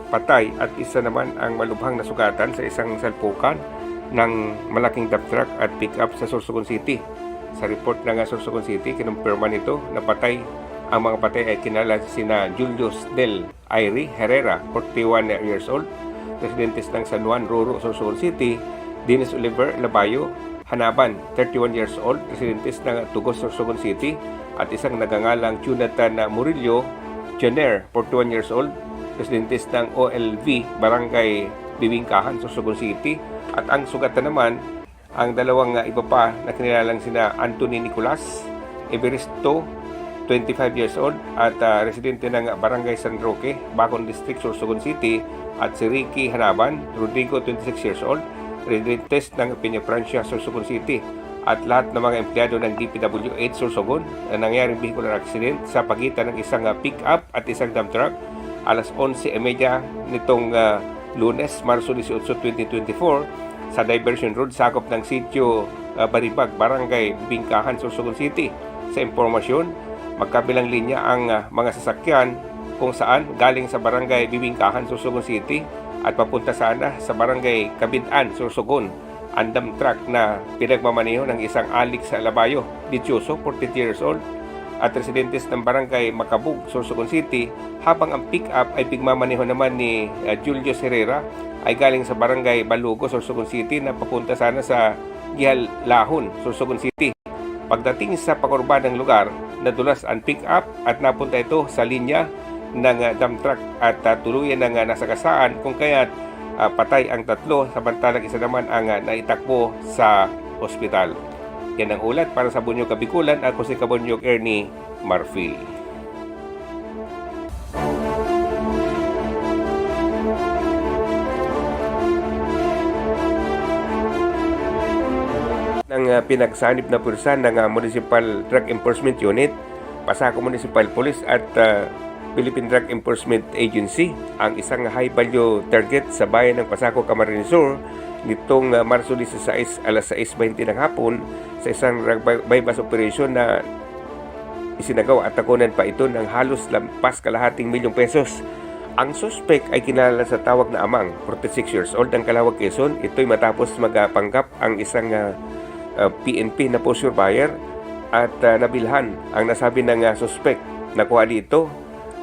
patay at isa naman ang malubhang nasugatan sa isang salpukan ng malaking dump truck at pick-up sa Sorsogon City. Sa report ng Sorsogon City, kinumpirma nito na patay. Ang mga patay ay kinala sina Julius Del Aire Herrera, 41 years old, residentes ng San Juan, Roro, Sorsogon City; Dennis Oliver Labayo Hanaban, 31 years old, residentes ng Tugos, Sorsogon City; at isang nagangalang Jonathan Murillo Jenner, 41 years old, residentes ng OLV, Barangay Bibingkahan, Sorsogon City. At ang sugatan naman, ang dalawang iba pa na kinilalang sina Anthony Nicolas Everesto, 25 years old, at residente ng Barangay San Roque, Bacon District, Sorsogon City; at si Ricky Hanaban Rodrigo, 26 years old, residentes ng Peña Francia, Sorsogon City. At lahat ng mga empleyado ng DPWH Sorsogon na nangyaring vehicular accident sa pagitan ng isang pick-up at isang dump truck alas 11:30 nitong Lunes, Marso 18, 2024 sa Diversion Road, sakop ng Sitio Baribag, Barangay Bingkahan, Sorsogon City. Sa impormasyon, magkabilang linya ang mga sasakyan kung saan galing sa Barangay Bibingkahan, Sorsogon City at papunta sana sa Barangay Kabidan, Sorsogon. Ang dump truck na pinagmamaneho ng isang Alex Labayo, 18, 42 years old, at residentes ng Barangay Macabug, Sorsogon City, habang ang pick-up ay pigmamaneho naman ni Julius Herrera ay galing sa Barangay Balugo, Sorsogon City na papunta sana sa Gihalahon, Sorsogon City. Pagdating sa pakurbanang lugar, nadulas ang pick-up at napunta ito sa linya ng dump truck at tuluyan ng nasagasaan, kung kaya't patay ang tatlo, samantalang isa naman ang naitakbo sa ospital. Yan ang ulat para sa Bunyog Kabikulan. Ako si Kabunyog Ernie Marfil. Ng pinagsanib na pwersa ng Municipal Drug Enforcement Unit, Pasaco Municipal Police at Philippine Drug Enforcement Agency ang isang high-value target sa bayan ng Pasaco, Camarines Sur nitong Marso 16 alas 6:20 ng hapon sa isang bypass operation na isinagawa at nakunan pa ito ng halos lampas kalahating milyong pesos. Ang suspect ay kinalala sa tawag na Amang, 46 years old, ang Calawag, Quezon. Ito'y matapos magpanggap ang isang PNP na posture buyer at nabilhan ang nasabi ng suspect. Nakuha dito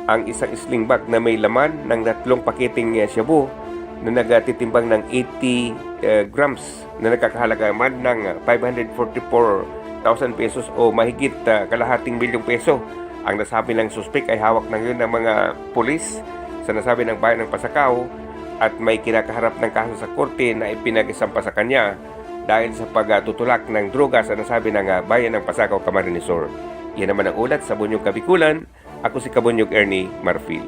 ang isang sling bag na may laman ng 3 paketing shabu na nagtitimbang ng 80 grams na nagkakahalaga man ng 544,000 pesos o mahigit kalahating milyong peso. Ang nasabi ng suspect ay hawak na ngayon ng mga pulis sa nasabi ng bayan ng Pasacao at may kinakaharap ng kaso sa korte na ipinag-isampa sa kanya dahil sa pagtutulak ng droga sa nasabi ng bayan ng Pasacao, Camarines Sur. Yan naman ang ulat sa Bunyog Kabikulan. Ako si Kabunyog Ernie Marfil.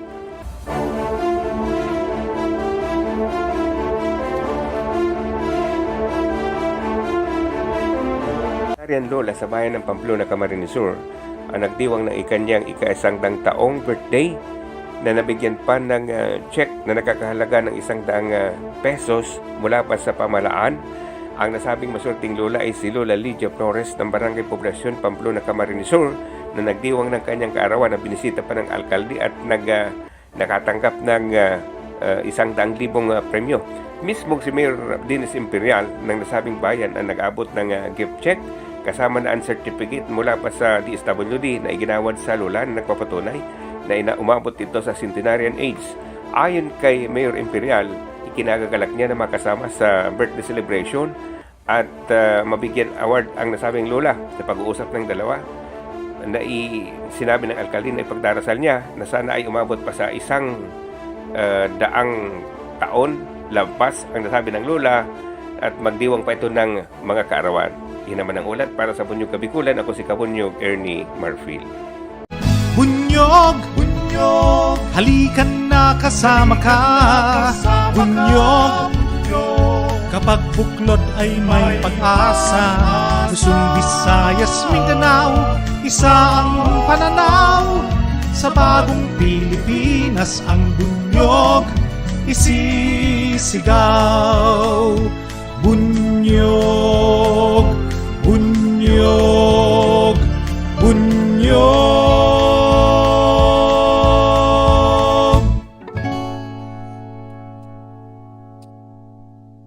Marian Lola sa bayan ng Pamplona, Camarines Sur ang nagdiwang ng ikanyang ika-100 taong birthday na nabigyan pa ng check na nakakahalaga ng 100 pesos mula pa sa pamahalaan. Ang nasabing maswerteng lola ay si Lola Lydia Flores ng Barangay Poblacion, Pamplona, Camarines Sur na nagdiwang ng kanyang kaarawan na binisita pa ng alkalde at nakatanggap ng 100,000 premyo. Mismo si Mayor Dennis Imperial ng nasabing bayan ang nag-abot ng gift check kasama na ang certificate mula pa sa DSWD na iginawad sa lola na nagpapatunay na umabot ito sa centenarian age. Ayon kay Mayor Imperial, ikinagagalak niya na makasama sa birthday celebration at mabigyan award ang nasabing lola. Sa pag-uusap ng dalawa, na sinabi ng alkalde na ipagdarasal niya na sana ay umabot pa sa 100 taon lampas ang nasabi ng lola at magdiwang pa ito ng mga kaarawan. Yan naman ang ulat para sa Bunyog Kabikulan. Ako si Kabunyog Ernie Marfil. Bunyog, bunyog, halikan na kasama ka. Bunyog, kapag buklod ay may pag-asa. Luzon, Visayas, Mindanao, isa ang pananaw. Sa bagong Pilipinas ang bunyog isisigaw. Bunyog.